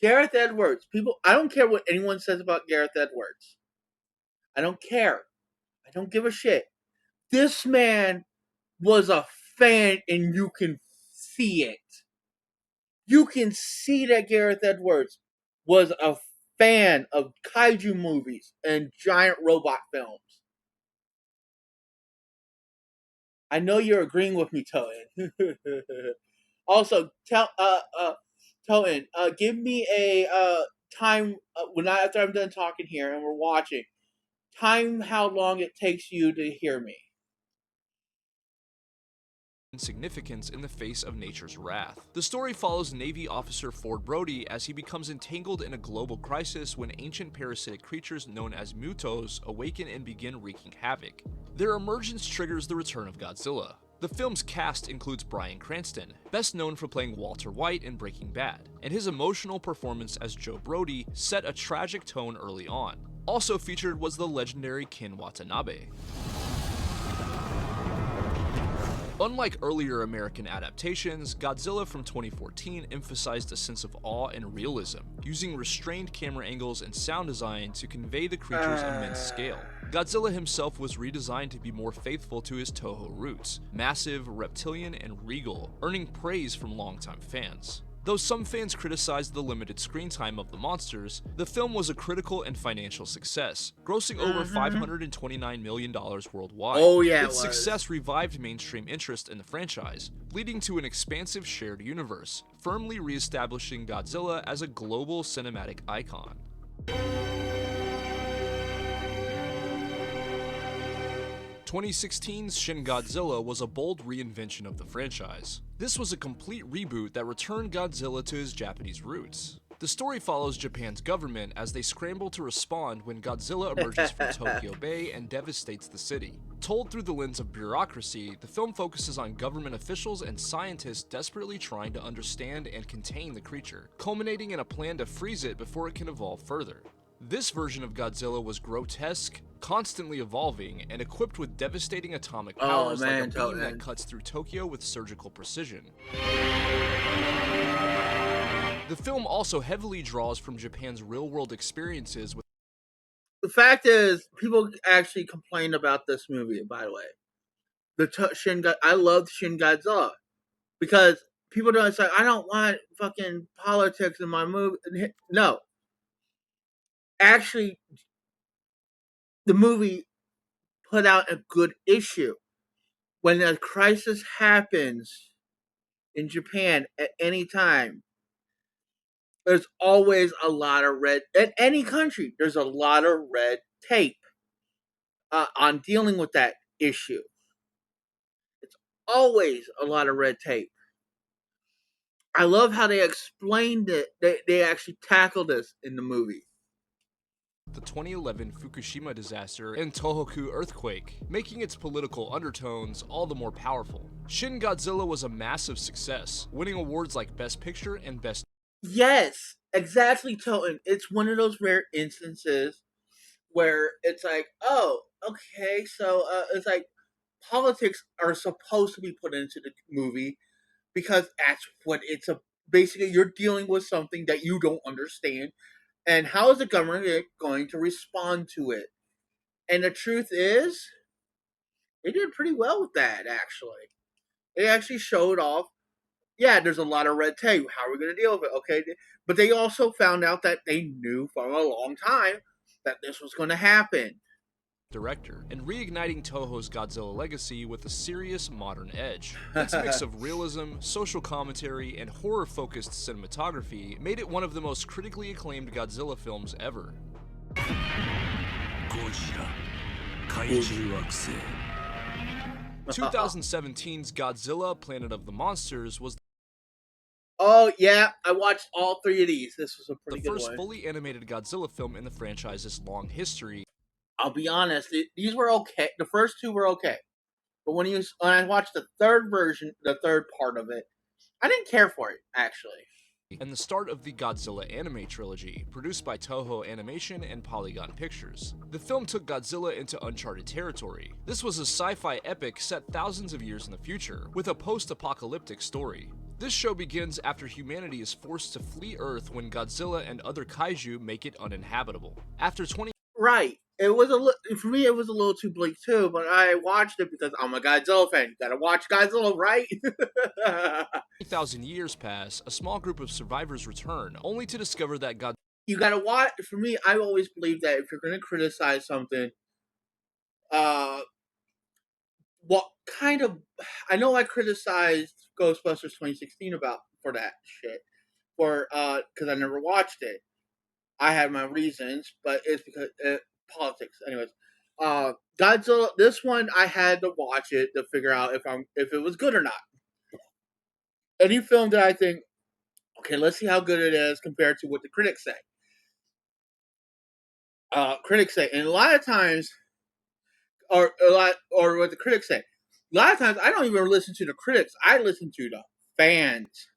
Gareth Edwards. People, I don't care what anyone says about Gareth Edwards. I don't care. I don't give a shit. This man was a fan, and you can see it. You can see that Gareth Edwards was a fan of kaiju movies and giant robot films. I know you're agreeing with me, Toen. Also, Toen, give me a time when after I'm done talking here and we're watching. Time how long it takes you to hear me. Significance in the face of nature's wrath. The story follows Navy officer Ford Brody as he becomes entangled in a global crisis when ancient parasitic creatures known as Mutos awaken and begin wreaking havoc. Their emergence triggers the return of Godzilla. The film's cast includes Bryan Cranston, best known for playing Walter White in Breaking Bad, and his emotional performance as Joe Brody set a tragic tone early on. Also featured was the legendary Ken Watanabe. Unlike earlier American adaptations, Godzilla from 2014 emphasized a sense of awe and realism, using restrained camera angles and sound design to convey the creature's immense scale. Godzilla himself was redesigned to be more faithful to his Toho roots, massive, reptilian, and regal, earning praise from longtime fans. Though some fans criticized the limited screen time of the monsters, the film was a critical and financial success, grossing over $529 million worldwide. Oh yeah, Its success revived mainstream interest in the franchise, leading to an expansive shared universe, firmly re-establishing Godzilla as a global cinematic icon. 2016's Shin Godzilla was a bold reinvention of the franchise. This was a complete reboot that returned Godzilla to his Japanese roots. The story follows Japan's government as they scramble to respond when Godzilla emerges from Tokyo Bay and devastates the city. Told through the lens of bureaucracy, the film focuses on government officials and scientists desperately trying to understand and contain the creature, culminating in a plan to freeze it before it can evolve further. This version of Godzilla was grotesque, constantly evolving, and equipped with devastating atomic powers like a beam that cuts through Tokyo with surgical precision. The film also heavily draws from Japan's real-world experiences with the fact is, people actually complained about this movie. By the way, I loved Shin Godzilla because people don't say I don't want fucking politics in my movie. No, actually, the movie put out a good issue. When a crisis happens in Japan at any time, there's always a lot of at any country. There's a lot of red tape on dealing with that issue. It's always a lot of red tape. I love how they explained it. They actually tackled this in the movie. The 2011 Fukushima disaster and Tohoku earthquake, making its political undertones all the more powerful. Shin Godzilla was a massive success, winning awards like Best Picture and Best... Yes, exactly, Toten. It's one of those rare instances where it's like, oh, okay, so it's like politics are supposed to be put into the movie because that's what it's a. Basically, you're dealing with something that you don't understand, and how is the government going to respond to it? And the truth is, they did pretty well with that. Actually, they actually showed off. Yeah, there's a lot of red tape. How are we going to deal with it? Okay, but they also found out that they knew for a long time that this was going to happen. Director, and reigniting Toho's Godzilla legacy with a serious modern edge. Its mix of realism, social commentary, and horror-focused cinematography made it one of the most critically acclaimed Godzilla films ever. Gojira, Kaiju Wakusei. 2017's Godzilla Planet of the Monsters was oh yeah, I watched all three of these. This was a pretty good one. The first fully animated Godzilla film in the franchise's long history. I'll be honest, these were okay. The first two were okay, but when I watched the third version, the third part of it, I didn't care for it actually. And the start of the Godzilla anime trilogy, produced by Toho Animation and Polygon Pictures. The film took Godzilla into uncharted territory. This was a sci-fi epic set thousands of years in the future, with a post-apocalyptic story. This show begins after humanity is forced to flee Earth when Godzilla and other kaiju make it uninhabitable. After 20 Right. For me. It was a little too bleak too, but I watched it because I'm a Godzilla fan. You gotta watch Godzilla, right? 20,000 years pass, a small group of survivors return, only to discover that Godzilla You gotta watch. For me, I always believe that if you're gonna criticize something, uh, what kind of? I know I criticized Ghostbusters 2016 for that shit, because I never watched it. I had my reasons, but it's because politics. Anyways, Godzilla. This one I had to watch it to figure out if it was good or not. Any film that I think, okay, let's see how good it is compared to what the critics say. And a lot of times, or what the critics say. A lot of times, I don't even listen to the critics. I listen to the fans.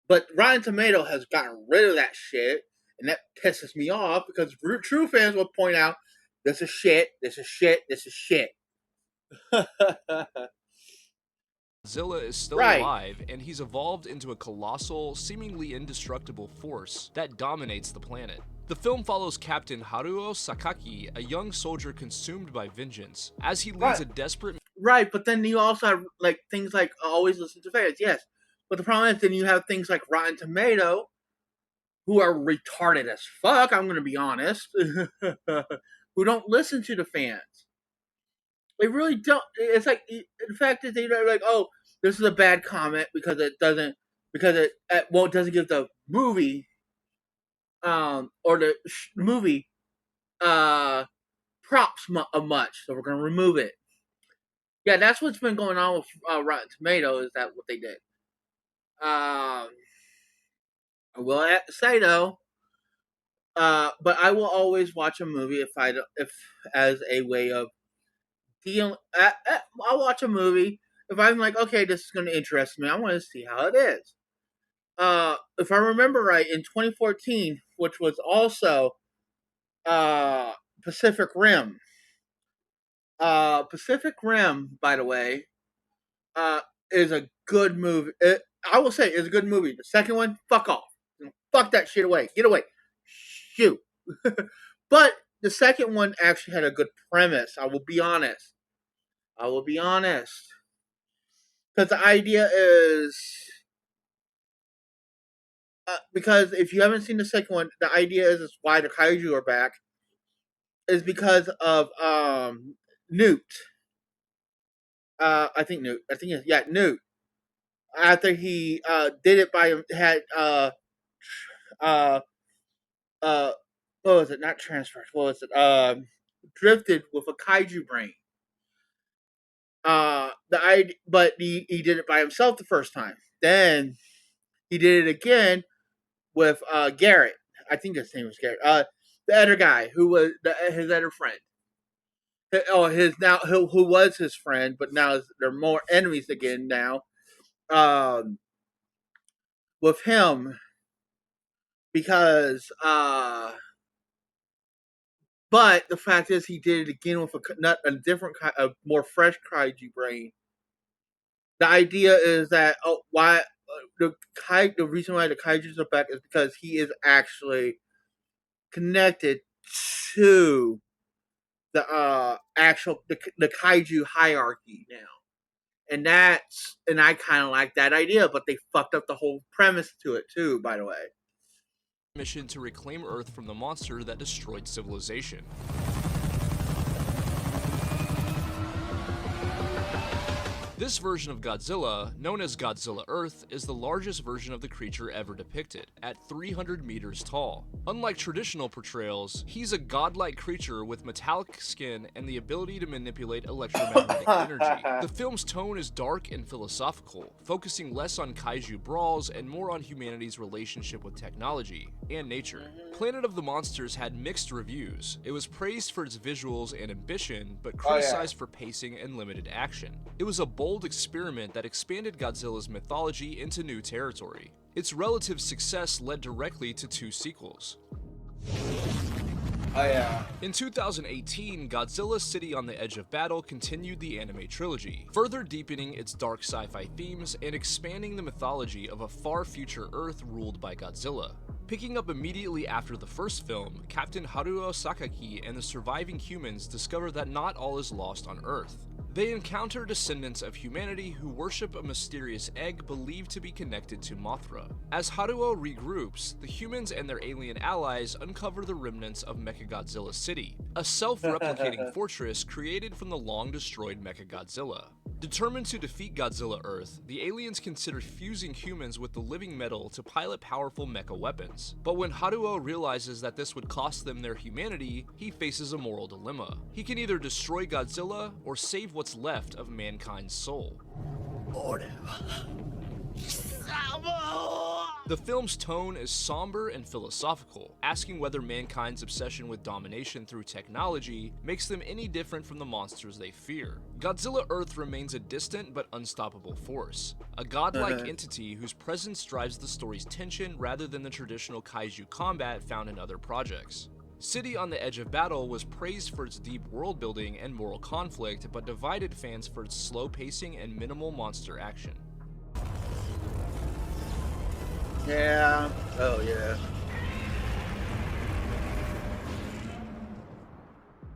But Rotten Tomato has gotten rid of that shit, and that pisses me off because true fans will point out, this is shit, this is shit, this is shit. is still Right. alive, and he's evolved into a colossal, seemingly indestructible force that dominates the planet. The film follows Captain Haruo Sakaki, a young soldier consumed by vengeance, as he leads a desperate... Right, but then you also have things like always listen to fans, yes. But the problem is then you have things like Rotten Tomato, who are retarded as fuck, I'm going to be honest, who don't listen to the fans. They really don't. It's like, in fact, they're like, oh, this is a bad comment because it doesn't give the movie, or the movie, props much, so we're going to remove it. Yeah, that's what's been going on with Rotten Tomatoes. Is that what they did? I will have to say though, but I will always watch a movie if as a way of dealing. I'll watch a movie if I'm like, okay, this is going to interest me. I want to see how it is. If I remember right, in 2014, which was also Pacific Rim. Pacific Rim, by the way, is a good movie. I will say it's a good movie. The second one, fuck off. Fuck that shit away. Get away. Shoot. But the second one actually had a good premise. I will be honest. Because the idea is... because if you haven't seen the second one, the idea is why the kaiju are back. Is because of Newt. I think Newt. Newt. After he did it by what was it? Not transferred. What was it? Drifted with a kaiju brain. But he did it by himself the first time. Then he did it again with Garrett. I think his name was Garrett. The other guy who was his other friend. Who was his friend, but now they're more enemies again now. With him, because but the fact is he did it again with a different a more fresh kaiju brain. The idea is that why the reason why the kaijus are back is because he is actually connected to the actual the kaiju hierarchy now. And I kind of like that idea, but they fucked up the whole premise to it too, by the way. Mission to reclaim Earth from the monster that destroyed civilization. This version of Godzilla, known as Godzilla Earth, is the largest version of the creature ever depicted, at 300 meters tall. Unlike traditional portrayals, he's a godlike creature with metallic skin and the ability to manipulate electromagnetic energy. The film's tone is dark and philosophical, focusing less on kaiju brawls and more on humanity's relationship with technology and nature. Planet of the Monsters had mixed reviews. It was praised for its visuals and ambition, but criticized for pacing and limited action. It was a bold experiment that expanded Godzilla's mythology into new territory. Its relative success led directly to 2 sequels. Oh yeah. In 2018, Godzilla City on the Edge of Battle continued the anime trilogy, further deepening its dark sci-fi themes and expanding the mythology of a far future Earth ruled by Godzilla. Picking up immediately after the first film, Captain Haruo Sakaki and the surviving humans discover that not all is lost on Earth. They encounter descendants of humanity who worship a mysterious egg believed to be connected to Mothra. As Haruo regroups, the humans and their alien allies uncover the remnants of Mechagodzilla City, a self-replicating fortress created from the long-destroyed Mechagodzilla. Determined to defeat Godzilla Earth, the aliens consider fusing humans with the living metal to pilot powerful mecha weapons. But when Haruo realizes that this would cost them their humanity, he faces a moral dilemma. He can either destroy Godzilla or save what's left of mankind's soul. The film's tone is somber and philosophical, asking whether mankind's obsession with domination through technology makes them any different from the monsters they fear. Godzilla Earth remains a distant but unstoppable force, a godlike entity whose presence drives the story's tension rather than the traditional kaiju combat found in other projects. City on the Edge of Battle was praised for its deep world building and moral conflict, but divided fans for its slow pacing and minimal monster action. Yeah. Oh yeah.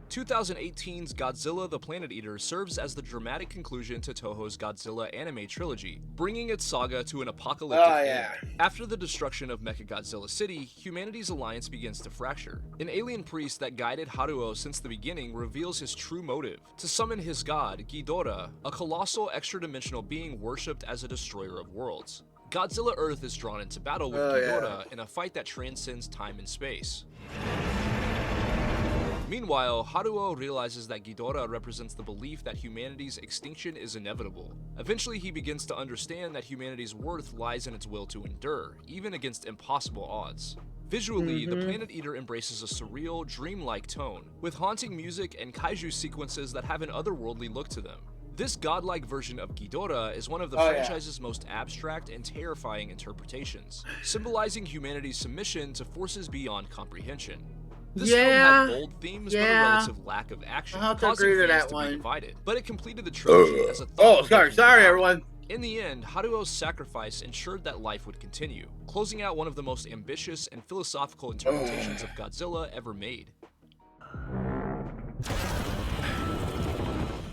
2018's Godzilla the Planet Eater serves as the dramatic conclusion to Toho's Godzilla anime trilogy, bringing its saga to an apocalyptic end. After the destruction of Mechagodzilla City, humanity's alliance begins to fracture. An alien priest that guided Haruo since the beginning reveals his true motive: to summon his god, Ghidorah, a colossal extra-dimensional being worshipped as a destroyer of worlds. Godzilla Earth is drawn into battle with Ghidorah in a fight that transcends time and space. Meanwhile, Haruo realizes that Ghidorah represents the belief that humanity's extinction is inevitable. Eventually, he begins to understand that humanity's worth lies in its will to endure, even against impossible odds. Visually, the Planet Eater embraces a surreal, dreamlike tone, with haunting music and kaiju sequences that have an otherworldly look to them. This godlike version of Ghidorah is one of the franchise's most abstract and terrifying interpretations, symbolizing humanity's submission to forces beyond comprehension. This film had bold themes but a relative lack of action, causing fans to be divided. But it completed the trilogy as a thought-provoking sorry everyone. In the end, Haruo's sacrifice ensured that life would continue, closing out one of the most ambitious and philosophical interpretations of Godzilla ever made.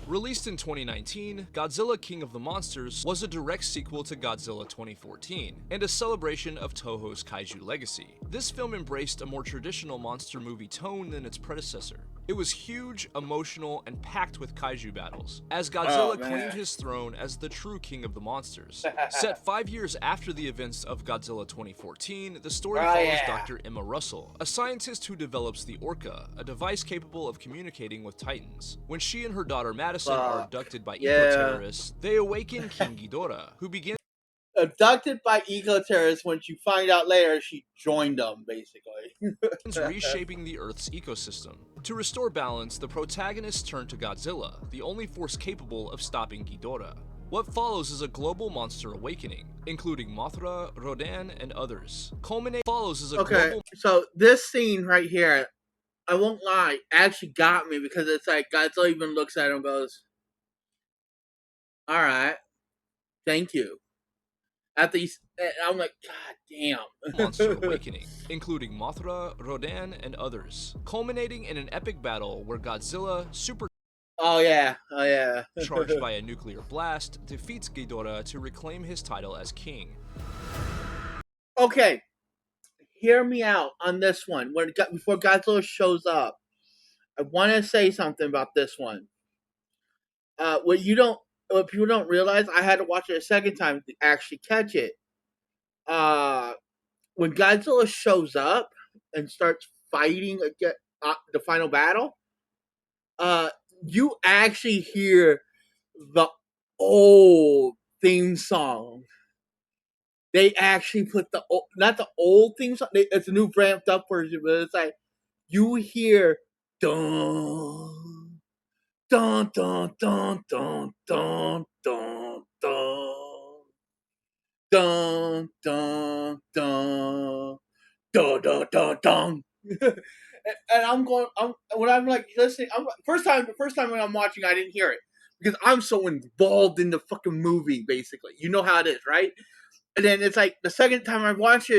Released in 2019, Godzilla King of the Monsters was a direct sequel to Godzilla 2014, and a celebration of Toho's kaiju legacy. This film embraced a more traditional monster movie tone than its predecessor. It was huge, emotional, and packed with kaiju battles, as Godzilla claimed his throne as the true king of the monsters. Set 5 years after the events of Godzilla 2014, the story follows Dr. Emma Russell, a scientist who develops the Orca, a device capable of communicating with Titans. When she and her daughter Madison are abducted by eco-terrorists, they awaken King Ghidorah, who begins Abducted by eco-terrorists, when you find out later she joined them, basically. reshaping the Earth's ecosystem. To restore balance, the protagonists turn to Godzilla, the only force capable of stopping Ghidorah. What follows is a global monster awakening, including Mothra, Rodan, and others. So this scene right here, I won't lie, actually got me, because it's like Godzilla even looks at him and goes, "Alright, thank you." At these, I'm like, God damn. Monster awakening, including Mothra, Rodan, and others, culminating in an epic battle where Godzilla, charged by a nuclear blast, defeats Ghidorah to reclaim his title as king. Okay, hear me out on this one. Before Godzilla shows up, I want to say something about this one. What people don't realize, I had to watch it a second time to actually catch it. When Godzilla shows up and starts fighting against the final battle, you actually hear the old theme song. They actually put not the old theme song. It's a new ramped up version, but it's like you hear dun dun dun dun dun dun dun dun dun dun dun dun dun dun. and I'm going. When I'm like listening. First time when I'm watching, I didn't hear it because I'm so involved in the fucking movie. Basically, you know how it is, right? And then it's like the second time I watch it,